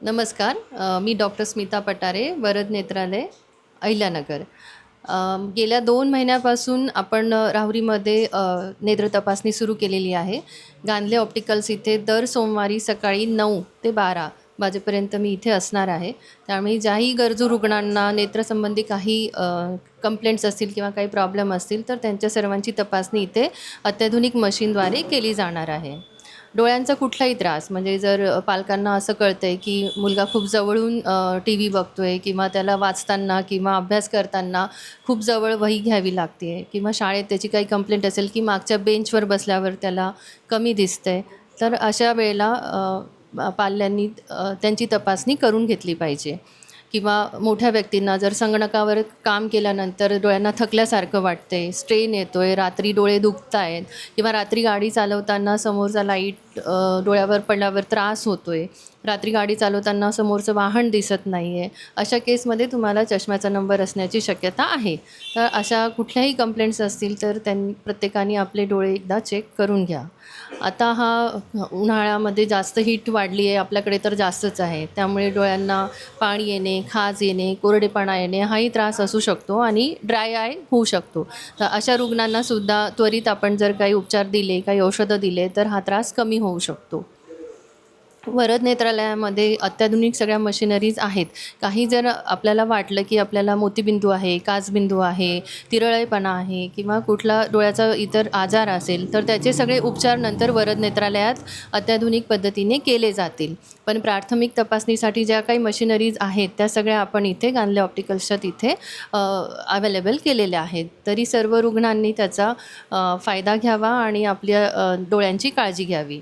नमस्कार. मी डॉक्टर स्मिता पटारे, वरद नेत्रालय, अहिल्यानगर. गेल्या 2 महिन्यापासून आपण राहुरीमध्ये नेत्र तपासणी सुरू केलेली आहे. गांधले ऑप्टिकल्स इथे दर सोमवारी सकाळी 9 ते 12 वाजेपर्यंत मी इथे असणार आहे. त्यामुळे ज्याही गरजू रुग्णांना नेत्रसंबंधी काही कंप्लेंट्स असतील किंवा काही प्रॉब्लेम असतील, तर त्यांच्या सर्वांची तपासणी इथे अत्याधुनिक मशीनद्वारे केली जाणार आहे. डोळ्यांचा कुठलाही त्रास म्हणजे जर पालकांना असं कळतंय की मुलगा खूप जवळून टी व्ही बघतोय किंवा त्याला वाचताना किंवा अभ्यास करताना खूप जवळ वही घ्यावी लागते आहे किंवा शाळेत त्याची काही कंप्लेंट असेल की मागच्या बेंचवर बसल्यावर त्याला कमी दिसतंय, तर अशा वेळेला पाल्यांनी त्यांची तपासणी करून घेतली पाहिजे. किंवा मोठ्या व्यक्तींना जर संगणकावर काम केल्यानंतर डोळ्यांना थकल्यासारखं वाटते, स्ट्रेन येतोय, रात्री डोळे दुखतायत किंवा रात्री गाडी चालवताना समोरचा लाईट डोळ्यावर पडल्यावर त्रास होतोय, रात्री गाडी चालवताना समोरचं वाहन दिसत नाही आहे, अशा केसमध्ये तुम्हाला चष्म्याचा नंबर असण्याची शक्यता आहे. तर अशा कुठल्याही कंप्लेंट्स असतील तर प्रत्येकाने आपले डोळे एकदा चेक करून घ्या. आता उन्हाळ्यामध्ये जास्त हीट वाढली आहे, आपल्याकडे तर जास्तच आहे. त्यामुळे डोळ्यांना पाणी येणे, खाज येणे, कोरडेपणा येणे हाही त्रास असू शकतो आणि ड्राय आय होऊ शकतो. तर अशा रुग्णांनासुद्धा त्वरित आपण जर काही उपचार दिले, काही औषधं दिले तर हा त्रास कमी होऊ शकतो. वरद नेत्रालयामध्ये अत्याधुनिक सगळ्या मशिनरीज आहेत. काही जर आपल्याला वाटलं की आपल्याला मोतीबिंदू आहे, काचबिंदू आहे, तिरळेपणा आहे किंवा कुठला डोळ्याचा इतर आजार असेल, तर त्याचे सगळे उपचार नंतर वरद नेत्रालयात अत्याधुनिक पद्धतीने केले जातील. पण प्राथमिक तपासणीसाठी ज्या काही मशिनरीज आहेत त्या सगळ्या आपण इथे गांधले ऑप्टिकल्सच्या तिथे अवेलेबल केलेल्या आहेत. तरी सर्व रुग्णांनी त्याचा फायदा घ्यावा आणि आपल्या डोळ्यांची काळजी घ्यावी.